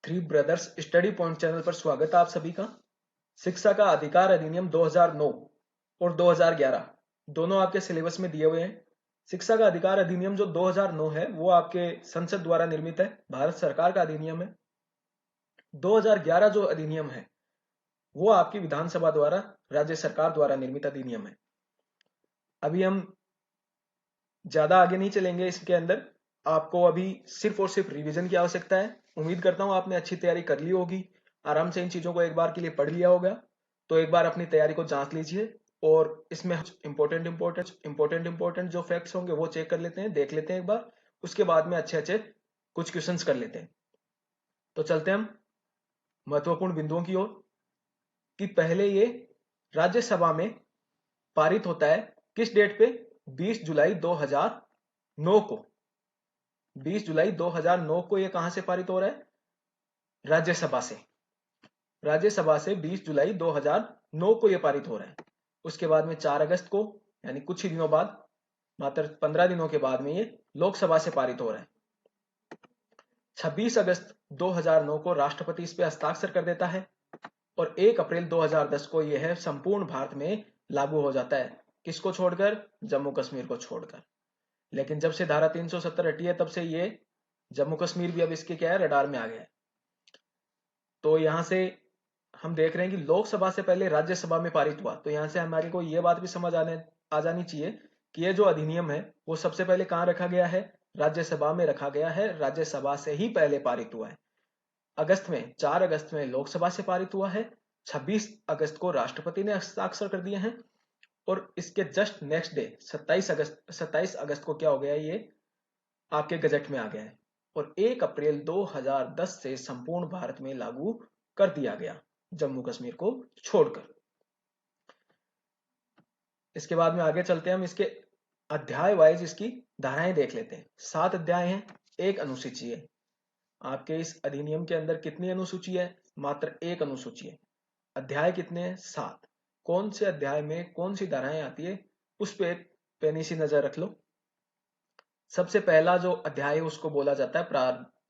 Three brothers study point channel पर स्वागत है आप सभी का। शिक्षा का अधिकार अधिनियम 2009 और 2011 दोनों आपके सिलेबस में दिए हुए हैं। शिक्षा का अधिकार अधिनियम जो 2009 है वो आपके संसद द्वारा निर्मित है, भारत सरकार का अधिनियम है। 2011 जो अधिनियम है वो आपकी विधानसभा द्वारा, राज्य सरकार द्वारा निर्मित अधिनियम है। अभी हम ज्यादा आगे नहीं चलेंगे इसके अंदर, आपको अभी सिर्फ और सिर्फ रिवीजन की आवश्यकता है। उम्मीद करता हूं आपने अच्छी तैयारी कर ली होगी, आराम से इन चीजों को एक बार के लिए पढ़ लिया होगा। तो एक बार अपनी तैयारी को जांच लीजिए और इसमें इंपॉर्टेंट जो फैक्ट्स होंगे वो चेक कर लेते हैं, देख लेते हैं एक बार। उसके बाद में अच्छे अच्छे कुछ क्वेश्चंस कर लेते हैं। तो चलते हैं हम महत्वपूर्ण बिंदुओं की ओर कि पहले ये राज्यसभा में पारित होता है किस डेट पे? 20 जुलाई 2009 को। 20 जुलाई 2009 को ये कहां से पारित हो रहा है? राज्यसभा से। राज्यसभा से 20 जुलाई 2009 को ये पारित हो रहा है। उसके बाद में 4 अगस्त को, यानी कुछ ही दिनों बाद, मात्र 15 दिनों के बाद में ये लोकसभा से पारित हो रहा है। 26 अगस्त 2009 को राष्ट्रपति इस पे हस्ताक्षर कर देता है और 1 अप्रैल 2010 को यह संपूर्ण भारत में लागू हो जाता है। किसको छोड़कर? जम्मू कश्मीर को छोड़कर। लेकिन जब से धारा 370 हटी है तब से ये जम्मू कश्मीर भी अब इसके क्या है, रडार में आ गया है। तो यहां से हम देख रहे हैं कि लोकसभा से पहले राज्यसभा में पारित हुआ। तो यहां से हमारे को ये बात भी समझ आ जानी चाहिए कि ये जो अधिनियम है वो सबसे पहले कहां रखा गया है? राज्यसभा में रखा गया है। राज्यसभा से ही पहले पारित हुआ है। अगस्त में, 4 अगस्त में लोकसभा से पारित हुआ है। 26 अगस्त को राष्ट्रपति ने हस्ताक्षर कर दिए हैं और इसके जस्ट नेक्स्ट डे 27 अगस्त को क्या हो गया, ये आपके गजट में आ गया है और 1 अप्रैल 2010 से संपूर्ण भारत में लागू कर दिया गया, जम्मू कश्मीर को छोड़कर। इसके बाद में आगे चलते हैं, हम इसके अध्याय वाइज इसकी धाराएं देख लेते हैं। 7 अध्याय हैं, 1 अनुसूची है। आपके इस अधिनियम के अंदर कितनी अनुसूची है? मात्र 1 अनुसूची है। अध्याय कितने हैं? 7। कौन से अध्याय में कौन सी धाराएं आती है उस पे पेनी सी नजर रख लो। सबसे पहला जो अध्याय है उसको बोला जाता है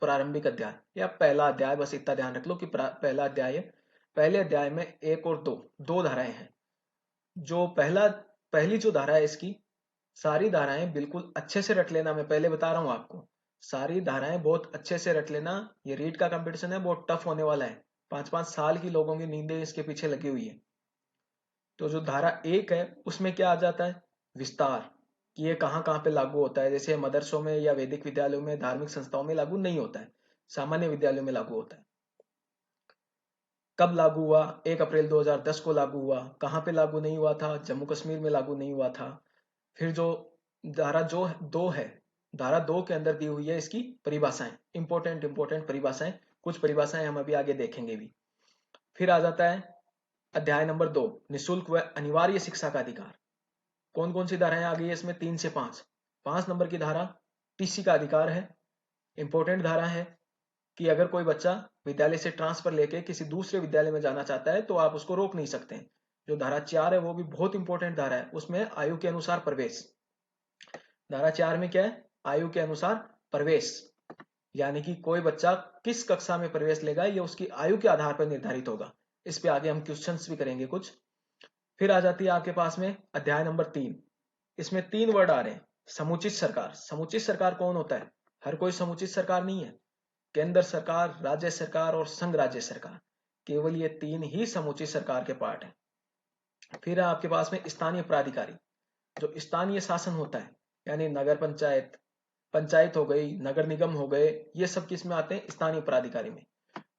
प्रारंभिक अध्याय या पहला अध्याय। बस इतना ध्यान रख लो कि पहला अध्याय है। पहले अध्याय में 1 और 2 दो धाराएं हैं। जो पहली जो धारा है इसकी, सारी धाराएं बिल्कुल अच्छे से रट लेना। मैं पहले बता रहा हूं आपको, सारी धाराएं बहुत अच्छे से रट लेना। ये रीट का कंपटीशन है, बहुत टफ होने वाला है। 5-5 साल की लोगों की नींदें इसके पीछे लगी हुई है। तो जो धारा 1 है उसमें क्या आ जाता है? विस्तार, कि ये कहाँ कहाँ पे लागू होता है। जैसे मदरसों में या वैदिक विद्यालयों में, धार्मिक संस्थाओं में लागू नहीं होता है, सामान्य विद्यालयों में लागू होता है। कब लागू हुआ? 1 अप्रैल 2010 को लागू हुआ। कहाँ पे लागू नहीं हुआ था? जम्मू कश्मीर में लागू नहीं हुआ था। फिर जो धारा जो 2 है, धारा 2 के अंदर दी हुई है इसकी परिभाषाएं, इंपॉर्टेंट परिभाषाएं। कुछ परिभाषाएं हम अभी आगे देखेंगे भी। फिर आ जाता है अध्याय नंबर 2, निःशुल्क व अनिवार्य शिक्षा का अधिकार। कौन कौन सी धाराएं आ गई है इसमें? 3 से 5। 5 नंबर की धारा टीसी का अधिकार है। इंपॉर्टेंट धारा है कि अगर कोई बच्चा विद्यालय से ट्रांसफर लेके किसी दूसरे विद्यालय में जाना चाहता है तो आप उसको रोक नहीं सकते। जो धारा 4 है वो भी बहुत इंपॉर्टेंट धारा है। उसमें आयु के अनुसार प्रवेश। धारा 4 में क्या है? आयु के अनुसार प्रवेश, यानी कि कोई बच्चा किस कक्षा में प्रवेश लेगा ये उसकी आयु के आधार पर निर्धारित होगा। इस पे आगे हम क्वेश्चंस भी करेंगे कुछ। फिर आ जाती है आपके पास में अध्याय नंबर 3। इसमें 3 वर्ड आ रहे हैं। समुचित सरकार। समुचित सरकार कौन होता है? हर कोई समुचित सरकार नहीं है। केंद्र सरकार, राज्य सरकार और संघ राज्य सरकार, केवल ये 3 ही समुचित सरकार के पार्ट हैं। फिर है आपके पास में स्थानीय प्राधिकारी। जो स्थानीय शासन होता है, यानी नगर पंचायत, पंचायत हो गई, नगर निगम हो गए, ये सब किस में आते हैं? स्थानीय प्राधिकारी में।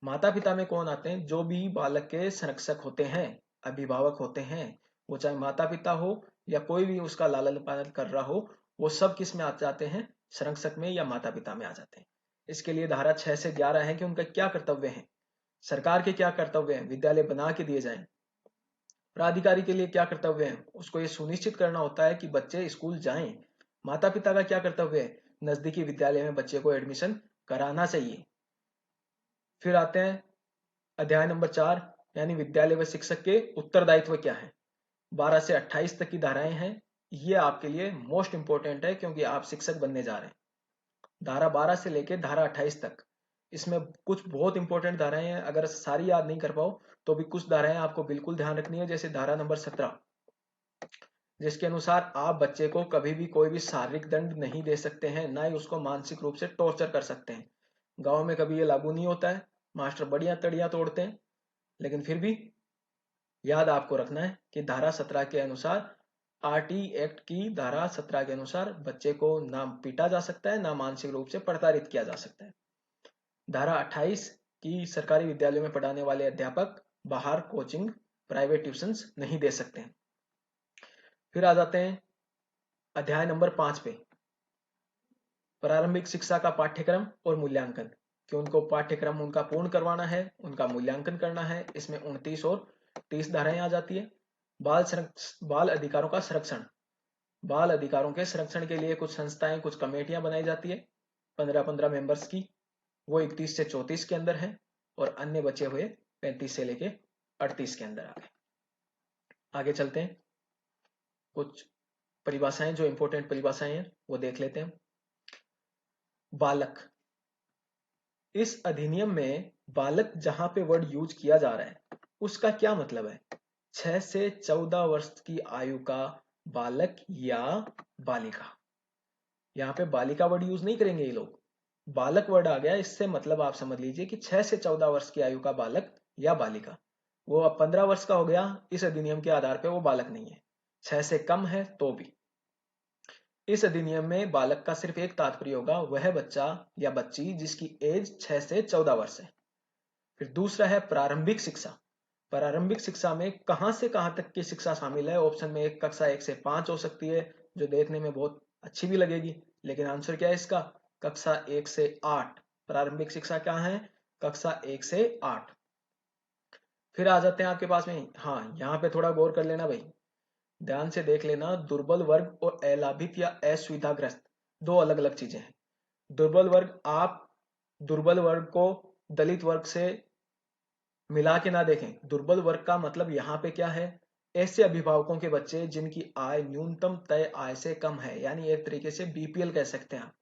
माता पिता में कौन आते हैं? जो भी बालक के संरक्षक होते हैं, अभिभावक होते हैं, वो चाहे माता पिता हो या कोई भी उसका लालन पालन कर रहा हो, वो सब किस में आ जाते हैं? संरक्षक में या माता पिता में आ जाते हैं। इसके लिए धारा 6 से 11 है कि उनका क्या कर्तव्य है, सरकार के क्या कर्तव्य हैं। विद्यालय बना के दिए जाएं। प्राधिकारी के लिए क्या कर्तव्य है? उसको ये सुनिश्चित करना होता है कि बच्चे स्कूल जाएं। माता पिता का क्या कर्तव्य है? नजदीकी विद्यालय में बच्चे को एडमिशन कराना चाहिए। फिर आते हैं अध्याय नंबर 4, यानी विद्यालय व शिक्षक के उत्तरदायित्व क्या है। 12 से 28 तक की धाराएं हैं। ये आपके लिए मोस्ट इंपोर्टेंट है क्योंकि आप शिक्षक बनने जा रहे हैं। धारा 12 से लेकर धारा 28 तक इसमें कुछ बहुत इंपॉर्टेंट धाराएं हैं, अगर सारी याद नहीं कर पाओ तो भी कुछ धाराएं आपको बिल्कुल ध्यान रखनी है। जैसे धारा नंबर 17, जिसके अनुसार आप बच्चे को कभी भी कोई भी शारीरिक दंड नहीं दे सकते हैं, ना ही उसको मानसिक रूप से टॉर्चर कर सकते हैं। गांव में कभी ये लागू नहीं होता है, मास्टर बढ़िया तड़िया तोड़ते हैं, लेकिन फिर भी याद आपको रखना है कि धारा 17 के अनुसार, आरटी एक्ट की धारा 17 के अनुसार बच्चे को ना पीटा जा सकता है, ना मानसिक रूप से प्रताड़ित किया जा सकता है। धारा 28 की सरकारी विद्यालयों में पढ़ाने वाले अध्यापक बाहर कोचिंग, प्राइवेट ट्यूशंस नहीं दे सकते हैं। फिर आ जाते हैं अध्याय नंबर 5 पे, प्रारंभिक शिक्षा का पाठ्यक्रम और मूल्यांकन, कि उनको पाठ्यक्रम उनका पूर्ण करवाना है, उनका मूल्यांकन करना है। इसमें 29 और 30 धाराएं आ जाती है। बाल अधिकारों का संरक्षण, बाल अधिकारों के संरक्षण के लिए कुछ संस्थाएं, कुछ कमेटियां बनाई जाती है 15-15 मेंबर्स की, वो 31 से 34 के अंदर है, और अन्य बचे हुए 35 से लेके 38 के अंदर आ गए। आगे चलते हैं, कुछ परिभाषाएं, जो इंपॉर्टेंट परिभाषाएं हैं वो देख लेते हैं। बालक, इस अधिनियम में बालक जहां पे वर्ड यूज किया जा रहा है उसका क्या मतलब है? 6 से 14 वर्ष की आयु का बालक या बालिका। यहाँ पे बालिका वर्ड यूज नहीं करेंगे ये लोग, बालक वर्ड आ गया, इससे मतलब आप समझ लीजिए कि 6 से 14 वर्ष की आयु का बालक या बालिका। वो अब 15 वर्ष का हो गया, इस अधिनियम के आधार पे वो बालक नहीं है, 6 से कम है तो भी। इस अधिनियम में बालक का सिर्फ एक तात्पर्य होगा, वह बच्चा या बच्ची जिसकी एज 6 से 14 वर्ष है। फिर दूसरा है प्रारंभिक शिक्षा। प्रारंभिक शिक्षा में कहां से कहां तक की शिक्षा शामिल है? ऑप्शन में एक कक्षा 1 से 5 हो सकती है, जो देखने में बहुत अच्छी भी लगेगी, लेकिन आंसर क्या है इसका? कक्षा 1 से 8। प्रारंभिक शिक्षा क्या है? कक्षा 1 से 8। फिर आ जाते हैं आपके पास में, हाँ यहाँ पे थोड़ा गौर कर लेना भाई, ध्यान से देख लेना, दुर्बल वर्ग और अलाभित या असुविधाग्रस्त दो अलग अलग चीजें हैं। दुर्बल वर्ग, आप दुर्बल वर्ग को दलित वर्ग से मिला के ना देखें। दुर्बल वर्ग का मतलब यहाँ पे क्या है? ऐसे अभिभावकों के बच्चे जिनकी आय न्यूनतम तय आय से कम है, यानी एक तरीके से बीपीएल कह सकते हैं आप।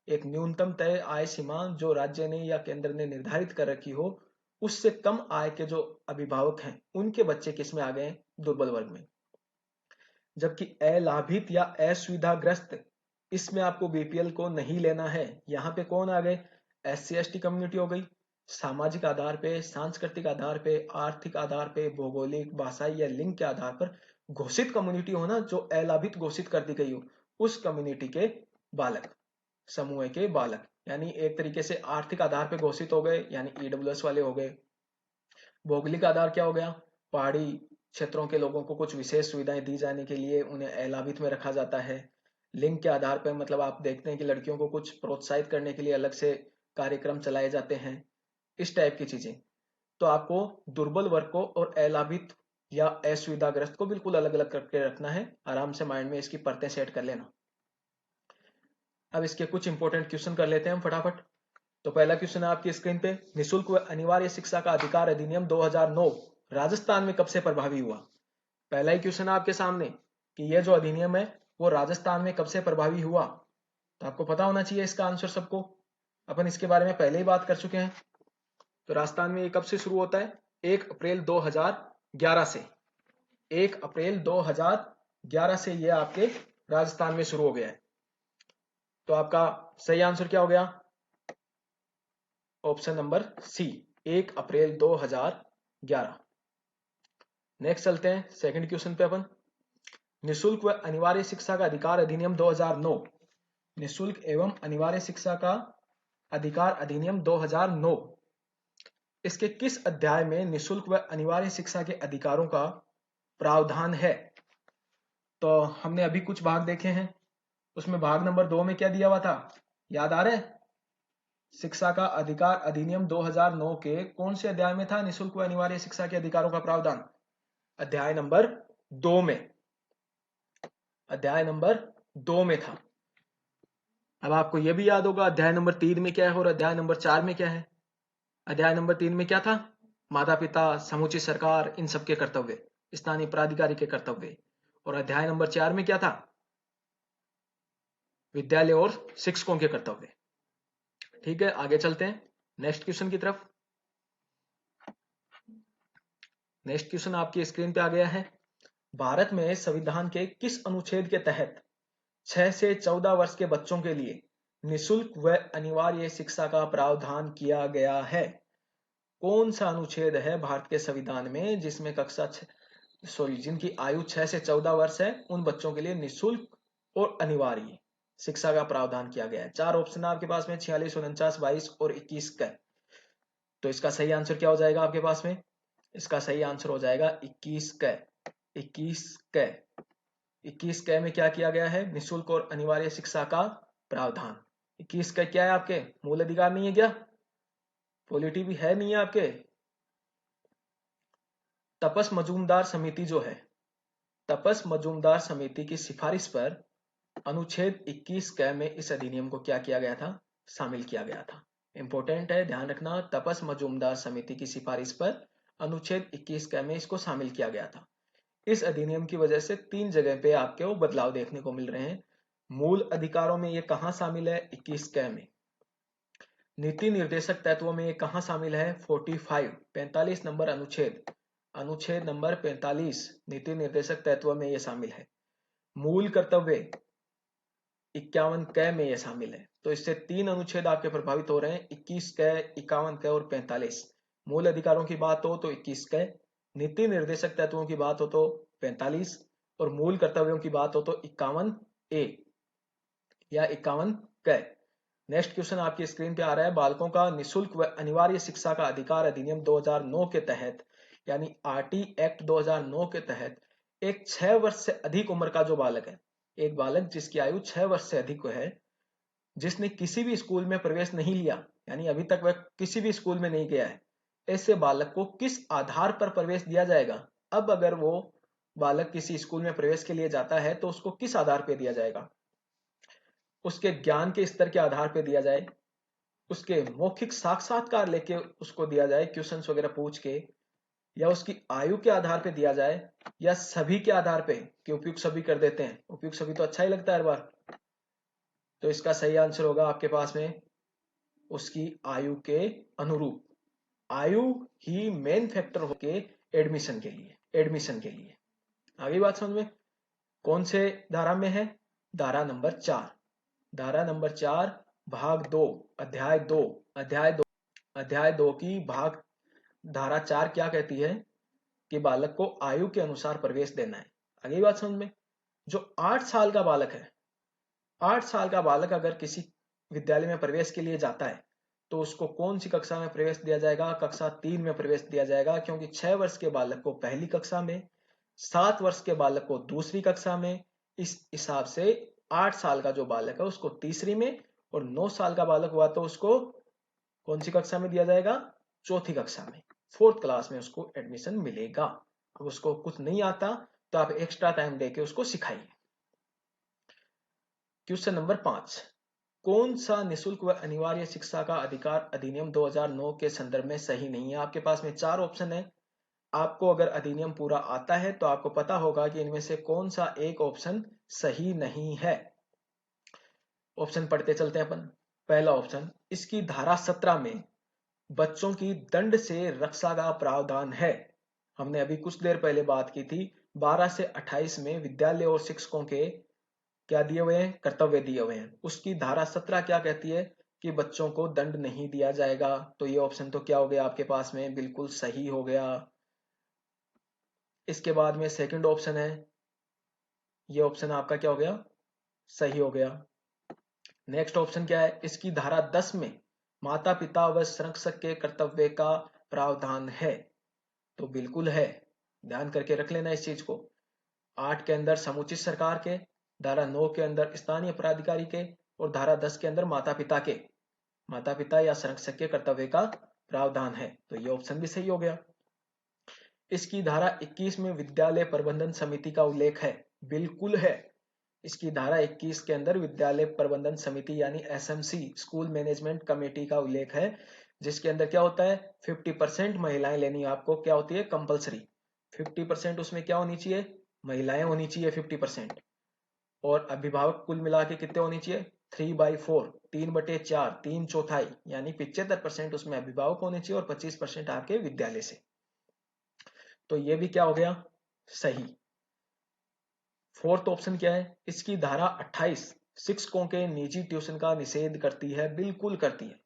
एक न्यूनतम तय आय सीमा जो राज्य ने या केंद्र ने निर्धारित कर रखी हो, उससे कम आय के जो अभिभावक हैं उनके बच्चे किस में आ गए? दुर्बल वर्ग में। जबकि अलाभित या असुविधाग्रस्त, इसमें आपको बीपीएल को नहीं लेना है। यहाँ पे कौन आ गए? SC/ST कम्युनिटी हो गई। सामाजिक आधार पे, सांस्कृतिक आधार पे, आर्थिक आधार पे, भौगोलिक, भाषाई या लिंग के आधार पर घोषित कम्युनिटी हो ना, जो अलाभित घोषित कर दी गई हो, उस कम्युनिटी के बालक, समूह के बालक, यानी एक तरीके से आर्थिक आधार पे घोषित हो गए, यानी EWS वाले हो गए। भौगोलिक आधार क्या हो गया? पहाड़ी क्षेत्रों के लोगों को कुछ विशेष सुविधाएं दी जाने के लिए उन्हें अलाभित में रखा जाता है। लिंग के आधार पर मतलब आप देखते हैं कि लड़कियों को कुछ प्रोत्साहित करने के लिए अलग से कार्यक्रम चलाए जाते हैं, इस टाइप की चीजें। तो आपको दुर्बल वर्ग को और अलाभित या असुविधाग्रस्त को बिल्कुल अलग अलग करके रखना है। आराम से माइंड में इसकी परतें सेट कर लेना। अब इसके कुछ इंपॉर्टेंट क्वेश्चन कर लेते हैं हम फटाफट। तो पहला क्वेश्चन है आपकी स्क्रीन पे, निःशुल्क व अनिवार्य शिक्षा का अधिकार अधिनियम 2009 राजस्थान में कब से प्रभावी हुआ? पहला ही क्वेश्चन है आपके सामने कि यह जो अधिनियम है वो राजस्थान में कब से प्रभावी हुआ। तो आपको पता होना चाहिए इसका आंसर सबको, अपन इसके बारे में पहले ही बात कर चुके हैं। तो राजस्थान में ये कब से शुरू होता है? 1 अप्रैल 2011 से। 1 अप्रैल 2011 से ये आपके राजस्थान में शुरू हो गया है। तो आपका सही आंसर क्या हो गया? ऑप्शन नंबर सी, 1 अप्रैल 2011। नेक्स्ट चलते हैं सेकंड क्वेश्चन पे अपन। निःशुल्क व अनिवार्य शिक्षा का अधिकार अधिनियम 2009, निःशुल्क एवं अनिवार्य शिक्षा का अधिकार अधिनियम 2009, इसके किस अध्याय में निःशुल्क व अनिवार्य शिक्षा के अधिकारों का प्रावधान है? तो हमने अभी कुछ भाग देखे हैं, उसमें भाग नंबर 2 में क्या दिया हुआ था, याद आ रहा है? शिक्षा का अधिकार अधिनियम 2009 के कौन से अध्याय में था निःशुल्क व अनिवार्य शिक्षा के अधिकारों का प्रावधान? अध्याय नंबर 2 में, अध्याय नंबर 2 में था। अब आपको यह भी याद होगा अध्याय नंबर 3 में क्या है और अध्याय नंबर 4 में क्या है। अध्याय नंबर 3 में क्या था? माता पिता, समुचित सरकार, इन सबके कर्तव्य, स्थानीय प्राधिकारी के कर्तव्य। और अध्याय नंबर 4 में क्या था? विद्यालय और शिक्षकों के कर्तव्य। ठीक है, आगे चलते हैं। नेक्स्ट क्वेश्चन की तरफ। नेक्स्ट क्वेश्चन आपकी स्क्रीन पे आ गया है। भारत में संविधान के किस अनुच्छेद के तहत 6 से 14 वर्ष के बच्चों के लिए निशुल्क व अनिवार्य शिक्षा का प्रावधान किया गया है? कौन सा अनुच्छेद है भारत के संविधान में जिसमें जिनकी आयु 6 से 14 वर्ष है उन बच्चों के लिए निशुल्क और अनिवार्य शिक्षा का प्रावधान किया गया है? चार ऑप्शन आपके पास में 46, 49, 22 और 21 का। तो इसका सही आंसर क्या हो जाएगा आपके पास में? इसका सही आंसर हो जाएगा 21 क। 21 क। 21 क में क्या किया गया है? निशुल्क और अनिवार्य शिक्षा का प्रावधान। 21 क क्या है आपके? मूल अधिकार नहीं है क्या? पॉलिटी भी है नहीं है आपके? तपस मजूमदार समिति जो है, तपस मजूमदार समिति की सिफारिश पर अनुच्छेद 21 क में इस अधिनियम को क्या किया गया था? शामिल किया गया था। इंपॉर्टेंट है, ध्यान रखना। तपस मजूमदार समिति की सिफारिश पर अनुच्छेद 21 क में इसको शामिल किया गया था। इस अधिनियम की वजह से 3 जगह पे आपके वो बदलाव देखने को मिल रहे हैं। मूल अधिकारों में ये कहां शामिल है? 21 क में। नीति निर्देशक तत्वों में ये कहां शामिल है? 45 नंबर अनुच्छेद, अनुच्छेद नंबर 45 नीति निर्देशक तत्वों में ये शामिल है। मूल कर्तव्य 51 क में ये शामिल है। तो इससे 3 अनुच्छेद आपके प्रभावित हो रहे हैं, 21 क, 51 क और 45। मूल अधिकारों की बात हो तो 21 क, नीति निर्देशक तत्वों की बात हो तो 45 और मूल कर्तव्यों की बात हो तो 51 ए या 51 क। नेक्स्ट क्वेश्चन आपकी स्क्रीन पे आ रहा है। बालकों का निशुल्क व अनिवार्य शिक्षा का अधिकार अधिनियम 2009 के तहत, यानी आरटी एक्ट 2009 के तहत एक 6 वर्ष से अधिक उम्र का जो बालक है, एक बालक जिसकी आयु 6 वर्ष से अधिक है, जिसने किसी भी स्कूल में प्रवेश नहीं लिया, यानी अभी तक वह किसी भी स्कूल में नहीं गया है, ऐसे बालक को किस आधार पर प्रवेश दिया जाएगा? अब अगर वो बालक किसी स्कूल में प्रवेश के लिए जाता है तो उसको किस आधार पर दिया जाएगा? उसके ज्ञान के स्तर के आधार पर दिया जाए, उसके मौखिक साक्षात्कार लेके उसको दिया जाए क्वेश्चंस वगैरह पूछ के, या उसकी आयु के आधार पे दिया जाए, या सभी के आधार पे कि उपयुक्त सभी कर देते हैं? उपयुक्त सभी तो अच्छा ही लगता है हर बार। तो इसका सही आंसर होगा आपके पास में उसकी आयु के अनुरूप। आयु ही मेन फैक्टर होके एडमिशन के लिए, एडमिशन के लिए। आगे बात समझ में? कौन से धारा में है? धारा नंबर 4, धारा नंबर 4 भाग 2 अध्याय 2, अध्याय 2 की भाग धारा 4 क्या कहती है? कि बालक को आयु के अनुसार प्रवेश देना है। अगली बात समझ में? जो 8 साल का बालक है, 8 साल का बालक अगर किसी विद्यालय में प्रवेश के लिए जाता है तो उसको कौन सी कक्षा में प्रवेश दिया जाएगा? कक्षा 3 में प्रवेश दिया जाएगा, क्योंकि 6 वर्ष के बालक को पहली कक्षा में, 7 वर्ष के बालक को दूसरी कक्षा में, इस हिसाब से 8 साल का जो बालक है उसको तीसरी में, और 9 साल का बालक हुआ तो उसको कौन सी कक्षा में दिया जाएगा? चौथी कक्षा में, 4th क्लास में उसको एडमिशन मिलेगा। अब उसको कुछ नहीं आता तो आप एक्स्ट्रा टाइम देके उसको सिखाइए। क्वेश्चन नंबर 5, कौन सा निशुल्क व अनिवार्य शिक्षा का अधिकार अधिनियम 2009 के संदर्भ में सही नहीं है? आपके पास में 4 ऑप्शन है। आपको अगर अधिनियम पूरा आता है तो आपको पता होगा कि इनमें से कौन सा एक ऑप्शन सही नहीं है। ऑप्शन पढ़ते चलते हैं अपन। पहला ऑप्शन, इसकी धारा 17 में बच्चों की दंड से रक्षा का प्रावधान है। हमने अभी कुछ देर पहले बात की थी, 12 से 28 में विद्यालय और शिक्षकों के क्या दिए हुए हैं? कर्तव्य दिए हुए हैं। उसकी धारा 17 क्या कहती है? कि बच्चों को दंड नहीं दिया जाएगा। तो ये ऑप्शन तो क्या हो गया आपके पास में? बिल्कुल सही हो गया। इसके बाद में सेकंड ऑप्शन है, ये ऑप्शन आपका क्या हो गया? सही हो गया। नेक्स्ट ऑप्शन क्या है? इसकी धारा 10 में माता पिता व संरक्षक के कर्तव्य का प्रावधान है। तो बिल्कुल है, ध्यान करके रख लेना इस चीज को। 8 के अंदर समुचित सरकार के, धारा 9 के अंदर स्थानीय प्राधिकारी के, और धारा 10 के अंदर माता पिता या संरक्षक के कर्तव्य का प्रावधान है। तो ये ऑप्शन भी सही हो गया। इसकी धारा 21 में विद्यालय प्रबंधन समिति का उल्लेख है। बिल्कुल है, इसकी धारा 21 के अंदर विद्यालय प्रबंधन समिति यानी एसएमसी, स्कूल मैनेजमेंट कमेटी का उल्लेख है, जिसके अंदर क्या होता है? 50% महिलाएं लेनी आपको क्या होती है? कंपलसरी। 50% उसमें क्या होनी चाहिए? महिलाएं होनी चाहिए 50%। और अभिभावक कुल मिला के कितने होनी चाहिए? 3/4, 3/4, 3/4 यानी 75% उसमें अभिभावक होने चाहिए और 25% आपके विद्यालय से। तो ये भी क्या हो गया, सही। फोर्थ ऑप्शन क्या है, इसकी धारा 28 शिक्षकों के निजी ट्यूशन का निषेध करती है। बिल्कुल करती है,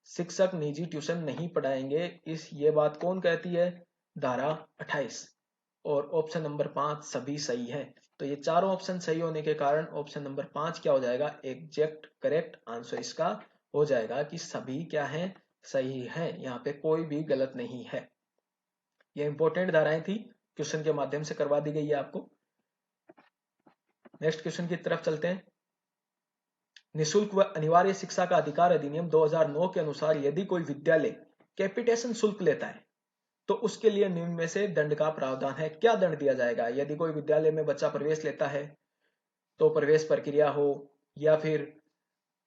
शिक्षक निजी ट्यूशन नहीं पढ़ाएंगे, ये बात कौन कहती है, धारा 28। और ऑप्शन नंबर 5 सभी सही है। तो ये चारों ऑप्शन सही होने के कारण ऑप्शन नंबर 5 क्या हो जाएगा, एग्जैक्ट करेक्ट आंसर इसका हो जाएगा कि सभी क्या है, सही है। यहाँ पे कोई भी गलत नहीं है। ये इंपॉर्टेंट धाराएं थी, क्वेश्चन के माध्यम से करवा दी गई है आपको। नेक्स्ट क्वेश्चन की तरफ चलते हैं। निशुल्क व अनिवार्य शिक्षा का अधिकार अधिनियम 2009 के अनुसार यदि कोई विद्यालय कैपिटेशन शुल्क लेता है तो उसके लिए निम्न में से दंड का प्रावधान है। क्या दंड दिया जाएगा, यदि कोई विद्यालय में बच्चा प्रवेश लेता है तो प्रवेश प्रक्रिया हो या फिर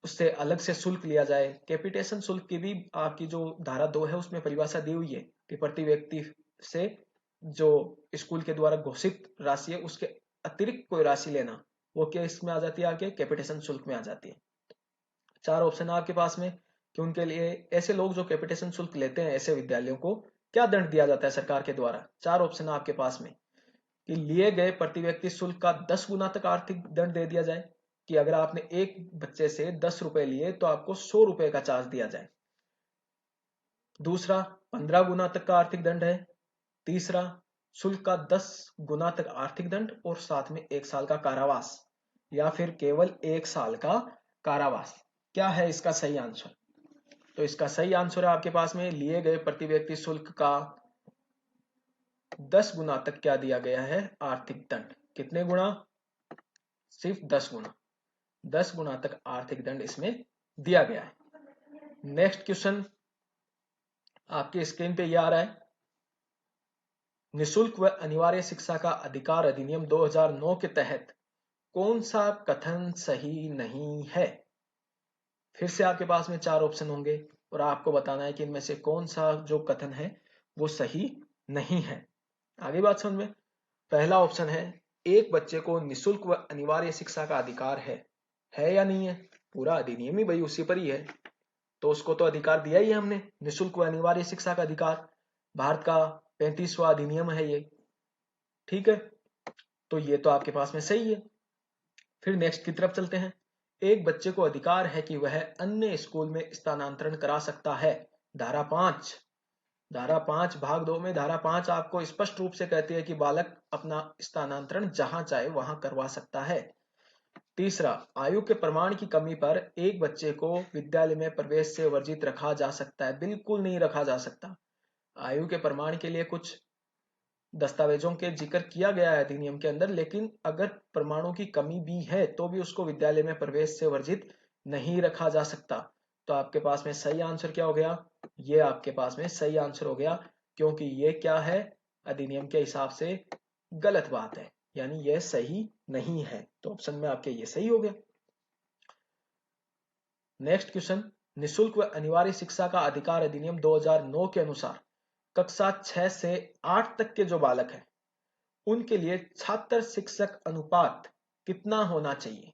उससे अलग से शुल्क लिया जाए। कैपिटेशन शुल्क की भी आपकी जो धारा 2 है उसमें परिभाषा दी हुई है कि प्रति व्यक्ति से जो स्कूल के द्वारा घोषित राशि है उसके अतिरिक्त कोई राशि लेना, वो क्या इसमें आ जाती है, आगे कैपिटेशन शुल्क में आ जाती है। चार ऑप्शन है आपके पास में कि उनके लिए ऐसे लोग जो कैपिटेशन शुल्क लेते हैं ऐसे विद्यालयों को क्या दंड दिया जाता है सरकार के द्वारा। चार ऑप्शन है आपके पास में कि लिए गए प्रति व्यक्ति शुल्क का 10 गुना तक आर्थिक दंड दे दिया जाए, कि अगर आपने एक बच्चे से 10 रुपए लिए तो आपको 100 रुपए का चार्ज दिया जाए। दूसरा 15 गुना तक का आर्थिक दंड है। तीसरा शुल्क का 10 गुना तक आर्थिक दंड और साथ में 1 साल का कारावास, या फिर केवल 1 साल का कारावास। क्या है इसका सही आंसर, तो इसका सही आंसर है आपके पास में लिए गए प्रति व्यक्ति शुल्क का 10 गुना तक क्या दिया गया है, आर्थिक दंड। कितने गुना, सिर्फ 10 गुना, 10 गुना तक आर्थिक दंड इसमें दिया गया है। नेक्स्ट क्वेश्चन आपकी स्क्रीन पे यह आ रहा है, निशुल्क व अनिवार्य शिक्षा का अधिकार अधिनियम 2009 के तहत कौन सा कथन सही नहीं है। फिर से आपके पास में 4 ऑप्शन होंगे और आपको बताना है कि इनमें से कौन सा जो कथन है वो सही नहीं है। आगे बात समझ में। पहला ऑप्शन है, एक बच्चे को निशुल्क व अनिवार्य शिक्षा का अधिकार है या नहीं है, पूरा अधिनियम ही भाई उसी पर ही है, तो उसको तो अधिकार दिया ही है हमने, निशुल्क व अनिवार्य शिक्षा का अधिकार। भारत का 35वां अधिनियम है ये, ठीक है, तो ये तो आपके पास में सही है। फिर नेक्स्ट की तरफ चलते हैं। एक बच्चे को अधिकार है कि वह अन्य स्कूल में स्थानांतरण करा सकता है। धारा 5, धारा 5 भाग 2 में धारा 5 आपको स्पष्ट रूप से कहती है कि बालक अपना स्थानांतरण जहां चाहे वहां करवा सकता है। तीसरा, आयु के प्रमाण की कमी पर एक बच्चे को विद्यालय में प्रवेश से वर्जित रखा जा सकता है। बिल्कुल नहीं रखा जा सकता। आयु के प्रमाण के लिए कुछ दस्तावेजों के जिक्र किया गया है अधिनियम के अंदर, लेकिन अगर प्रमाणों की कमी भी है तो भी उसको विद्यालय में प्रवेश से वर्जित नहीं रखा जा सकता। तो आपके पास में सही आंसर क्या हो गया, ये आपके पास में सही आंसर हो गया, क्योंकि ये क्या है, अधिनियम के हिसाब से गलत बात है, यानी यह सही नहीं है। तो ऑप्शन में आपके ये सही हो गया। नेक्स्ट क्वेश्चन, निशुल्क व अनिवार्य शिक्षा का अधिकार अधिनियम 2009 के अनुसार कक्षा 6 से 8 तक के जो बालक हैं उनके लिए छात्र शिक्षक अनुपात कितना होना चाहिए।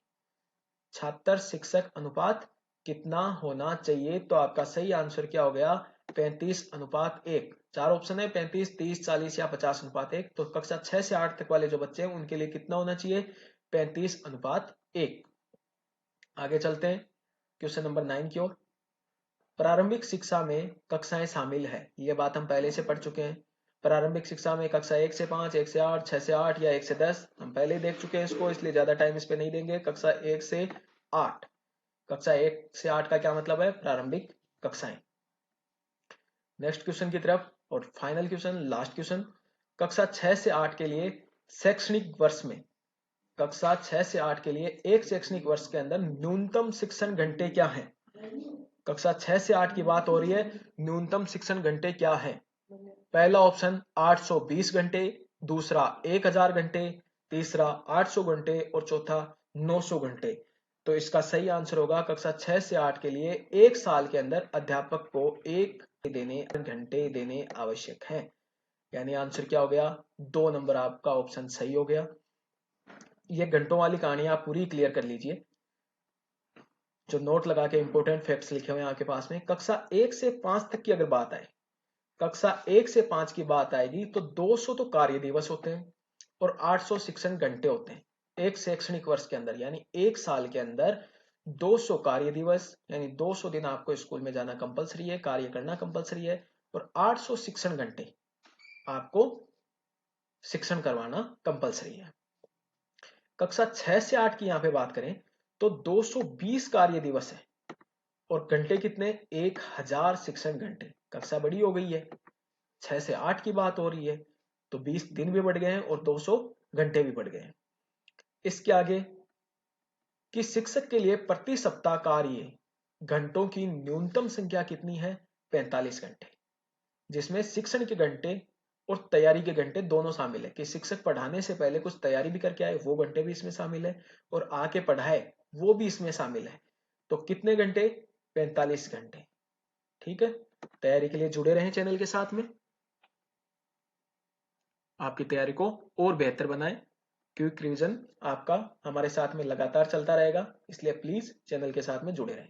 छात्र शिक्षक अनुपात कितना होना चाहिए, तो आपका सही आंसर क्या हो गया, 35:1। चार ऑप्शन है, 35, 30, 40 या 50:1। तो कक्षा 6 से 8 तक वाले जो बच्चे हैं उनके लिए कितना होना चाहिए, 35:1। आगे चलते हैं क्वेश्चन नंबर 9 की ओर। प्रारंभिक शिक्षा में कक्षाएं शामिल है, ये बात हम पहले से पढ़ चुके हैं। प्रारंभिक शिक्षा में कक्षा 1 से 5, 1 से 8, 6 से 8 या 1 से 10 हम पहले ही देख चुके हैं इसको, इसलिए ज्यादा टाइम इस पे नहीं देंगे। कक्षा 1 से 8, कक्षा 1 से 8 का क्या मतलब है, प्रारंभिक कक्षाएं। नेक्स्ट क्वेश्चन की तरफ, और फाइनल क्वेश्चन, लास्ट क्वेश्चन। कक्षा 6 से 8 के लिए शैक्षणिक वर्ष में, कक्षा 6 से 8 के लिए एक शैक्षणिक वर्ष के अंदर न्यूनतम शिक्षण घंटे क्या है। कक्षा 6 से 8 की बात हो रही है, न्यूनतम शिक्षण घंटे क्या है। पहला ऑप्शन 820 घंटे, दूसरा 1000 घंटे, तीसरा 800 घंटे और चौथा 900 घंटे। तो इसका सही आंसर होगा कक्षा 6 से 8 के लिए एक साल के अंदर अध्यापक को 1 घंटे देने आवश्यक है। यानी आंसर क्या हो गया, 2 नंबर आपका ऑप्शन सही हो गया। ये घंटों वाली कहानी आप पूरी क्लियर कर लीजिए। जो नोट लगा के इंपॉर्टेंट फैक्ट्स लिखे हुए हैं आपके पास में, कक्षा 1 से 5 तक की अगर बात आए, कक्षा 1 से 5 की बात आएगी तो 200 तो कार्य दिवस होते हैं और 800 शिक्षण घंटे होते हैं एक शैक्षणिक वर्ष के अंदर। यानी एक साल के अंदर 200 कार्य दिवस, यानी 200 दिन आपको स्कूल में जाना कंपलसरी है, कार्य करना कंपलसरी है, और 800 शिक्षण घंटे आपको शिक्षण करवाना कंपलसरी है। कक्षा 6 से 8 की यहां पे बात करें तो 220 कार्य दिवस है और घंटे कितने, 1000 शिक्षण घंटे। कक्षा बड़ी हो गई है, 6 से 8 की बात हो रही है, तो 20 दिन भी बढ़ गए हैं और 200 घंटे भी बढ़ गए हैं। इसके आगे कि शिक्षक के लिए प्रति सप्ताह कार्य घंटों की न्यूनतम संख्या कितनी है, 45 घंटे, जिसमें शिक्षण के घंटे और तैयारी के घंटे दोनों शामिल है, कि शिक्षक पढ़ाने से पहले कुछ तैयारी भी करके आए, वो घंटे भी इसमें शामिल है, और आके पढ़ाए वो भी इसमें शामिल है। तो कितने घंटे, 45 घंटे। ठीक है, तैयारी के लिए जुड़े रहें चैनल के साथ में, आपकी तैयारी को और बेहतर बनाएं। क्विक रिवीजन आपका हमारे साथ में लगातार चलता रहेगा, इसलिए प्लीज चैनल के साथ में जुड़े रहें।